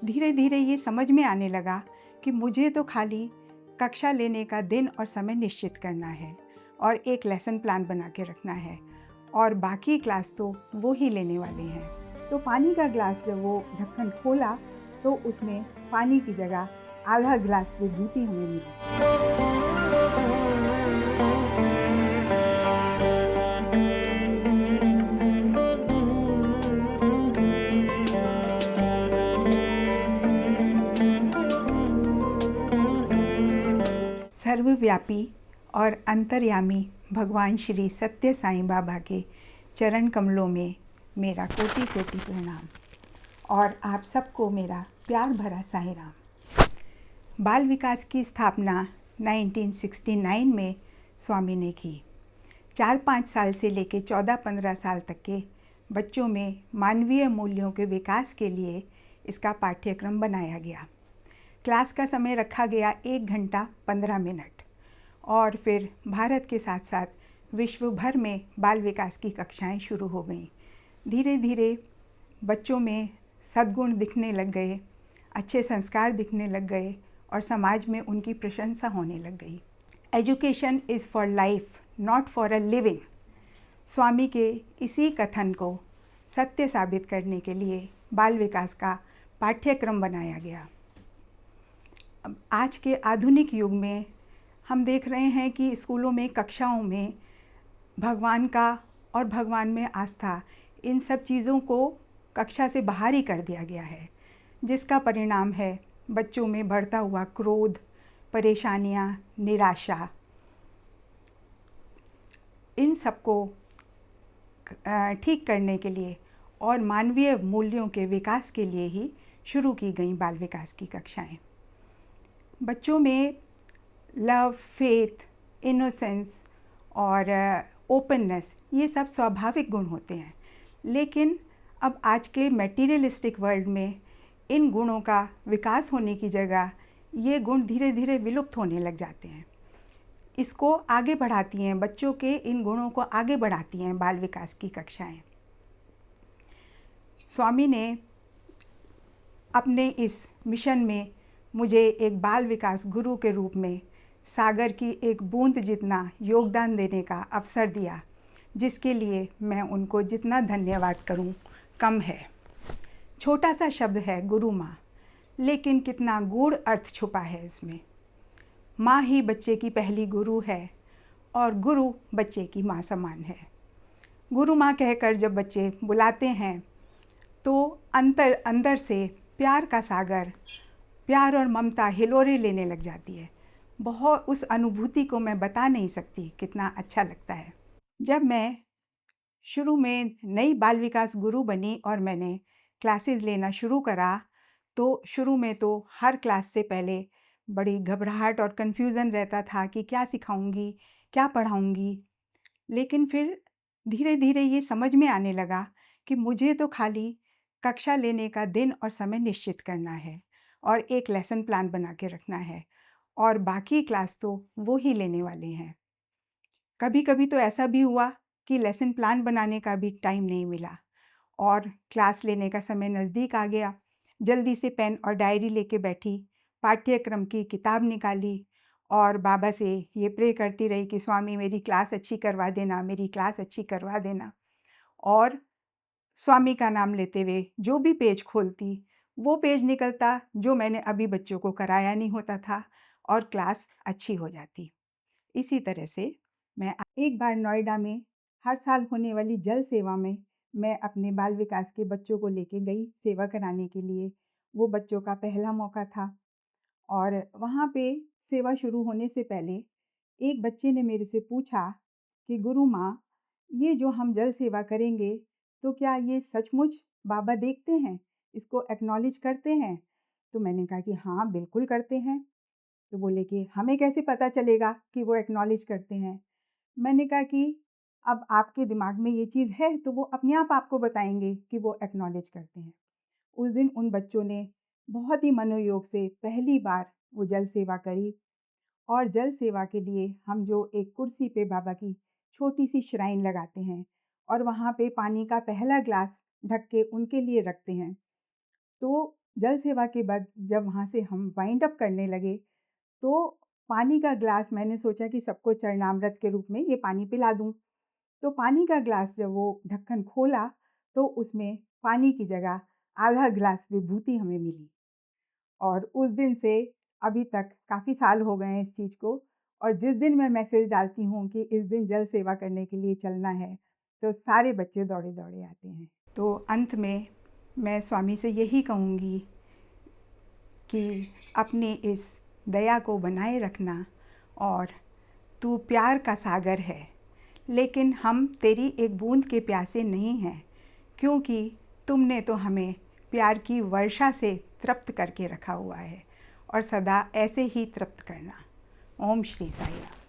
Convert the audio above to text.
धीरे धीरे ये समझ में आने लगा कि मुझे तो खाली कक्षा लेने का दिन और समय निश्चित करना है और एक लेसन प्लान बना के रखना है और बाकी क्लास तो वो ही लेने वाले हैं। तो पानी का ग्लास जब वो ढक्कन खोला तो उसमें पानी की जगह आधा गिलास विभूति हमें मिली। सर्वव्यापी और अंतर्यामी भगवान श्री सत्य साईं बाबा के चरण कमलों में मेरा कोटि कोटि प्रणाम और आप सबको मेरा प्यार भरा साईं राम। बाल विकास की स्थापना 1969 में स्वामी ने की। 4-5 साल से लेकर 14-15 साल तक के बच्चों में मानवीय मूल्यों के विकास के लिए इसका पाठ्यक्रम बनाया गया। क्लास का समय रखा गया 1 घंटा 15 मिनट और फिर भारत के साथ साथ विश्व भर में बाल विकास की कक्षाएं शुरू हो गईं। धीरे धीरे बच्चों में सद्गुण दिखने लग गए, अच्छे संस्कार दिखने लग गए और समाज में उनकी प्रशंसा होने लग गई। Education is for life not for a living. Swami के इसी कथन को सत्य साबित करने के लिए बाल विकास का पाठ्यक्रम बनाया गया। आज के आधुनिक युग में हम देख रहे हैं कि स्कूलों में कक्षाओं में भगवान का और भगवान में आस्था, इन सब चीज़ों को कक्षा से बाहर ही कर दिया गया है, जिसका परिणाम है बच्चों में बढ़ता हुआ क्रोध, परेशानियां, निराशा। इन सबको ठीक करने के लिए और मानवीय मूल्यों के विकास के लिए ही शुरू की गई बाल विकास की कक्षाएं। बच्चों में लव, फेथ, इनोसेंस और ओपननेस, ये सब स्वाभाविक गुण होते हैं, लेकिन अब आज के मटेरियलिस्टिक वर्ल्ड में इन गुणों का विकास होने की जगह ये गुण धीरे धीरे विलुप्त होने लग जाते हैं। इसको आगे बढ़ाती हैं, बच्चों के इन गुणों को आगे बढ़ाती हैं बाल विकास की कक्षाएं। स्वामी ने अपने इस मिशन में मुझे एक बाल विकास गुरु के रूप में सागर की एक बूंद जितना योगदान देने का अवसर दिया, जिसके लिए मैं उनको जितना धन्यवाद करूं कम है। छोटा सा शब्द है गुरु माँ, लेकिन कितना गूढ़ अर्थ छुपा है इसमें। माँ ही बच्चे की पहली गुरु है और गुरु बच्चे की माँ समान है। गुरु माँ कहकर जब बच्चे बुलाते हैं तो अंदर से प्यार का सागर, प्यार और ममता हिलोरे लेने लग जाती है। बहुत उस अनुभूति को मैं बता नहीं सकती, कितना अच्छा लगता है। जब मैं शुरू में नई बाल विकास गुरु बनी और मैंने क्लासेस लेना शुरू करा, तो शुरू में तो हर क्लास से पहले बड़ी घबराहट और कन्फ्यूज़न रहता था कि क्या सिखाऊंगी, क्या पढ़ाऊंगी। लेकिन फिर धीरे धीरे ये समझ में आने लगा कि मुझे तो खाली कक्षा लेने का दिन और समय निश्चित करना है और एक लेसन प्लान बना के रखना है और बाकी क्लास तो वो ही लेने वाले हैं। कभी कभी तो ऐसा भी हुआ कि लेसन प्लान बनाने का भी टाइम नहीं मिला और क्लास लेने का समय नज़दीक आ गया। जल्दी से पेन और डायरी लेके बैठी, पाठ्यक्रम की किताब निकाली और बाबा से ये प्रे करती रही कि स्वामी मेरी क्लास अच्छी करवा देना, मेरी क्लास अच्छी करवा देना। और स्वामी का नाम लेते हुए जो भी पेज खोलती, वो पेज निकलता जो मैंने अभी बच्चों को कराया नहीं होता था और क्लास अच्छी हो जाती। इसी तरह से मैं एक बार नोएडा में हर साल होने वाली जल सेवा में मैं अपने बाल विकास के बच्चों को लेके गई सेवा कराने के लिए। वो बच्चों का पहला मौका था और वहाँ पे सेवा शुरू होने से पहले एक बच्चे ने मेरे से पूछा कि गुरु माँ, ये जो हम जल सेवा करेंगे तो क्या ये सचमुच बाबा देखते हैं, इसको एक्नॉलेज करते हैं? तो मैंने कहा कि हाँ बिल्कुल करते हैं। तो बोले कि हमें कैसे पता चलेगा कि वो एक्नॉलेज करते हैं? मैंने कहा कि अब आपके दिमाग में ये चीज़ है तो वो अपने आप आपको बताएंगे कि वो एक्नॉलेज करते हैं। उस दिन उन बच्चों ने बहुत ही मनोयोग से पहली बार वो जल सेवा करी और जल सेवा के लिए हम जो एक कुर्सी पे बाबा की छोटी सी श्राइन लगाते हैं और वहाँ पे पानी का पहला ग्लास ढक के उनके लिए रखते हैं, तो जल सेवा के बाद जब वहाँ से हम वाइंड अप करने लगे, तो पानी का ग्लास मैंने सोचा कि सबको चरणामृत के रूप में ये पानी पिला दूँ। तो पानी का ग्लास जब वो ढक्कन खोला, तो उसमें पानी की जगह आधा ग्लास विभूति हमें मिली। और उस दिन से अभी तक काफ़ी साल हो गए हैं इस चीज़ को, और जिस दिन मैं मैसेज डालती हूँ कि इस दिन जल सेवा करने के लिए चलना है, तो सारे बच्चे दौड़े-दौड़े आते हैं। तो अंत में मैं स्वामी से यही कहूँगी कि अपने इस दया को बनाए रखना, और तू प्यार का सागर है, लेकिन हम तेरी एक बूंद के प्यासे नहीं हैं, क्योंकि तुमने तो हमें प्यार की वर्षा से तृप्त करके रखा हुआ है, और सदा ऐसे ही तृप्त करना। ओम श्री साईं राम।